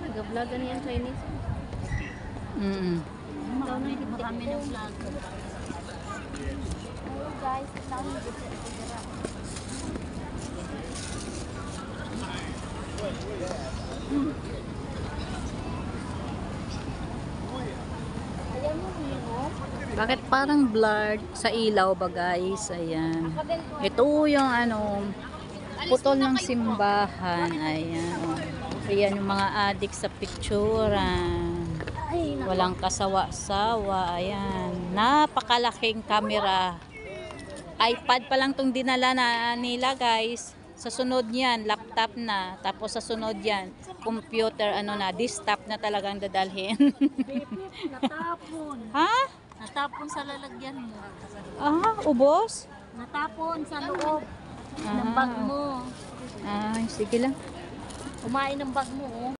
Nag-vlog niyan Chinese. Marami ng vlog. Hello guys, kami dito. Bakit parang blurred sa ilaw ba guys? Ayan. Ito yung ano, putol ng simbahan. Ayan. Ayan yung mga adik sa picturean. Walang kasawa-sawa. Ayan. Napakalaking camera. iPad pa lang tong dinala na nila guys. Sa sunod niyan, laptop na. Tapos sa sunod yan, computer, ano na, desktop na talagang dadalhin. Natapon. Ha? Natapon sa lalagyan mo. Ah, ubos? Natapon sa loob ng bag mo. Ay, sige lang. Kumain ng bag mo, oh.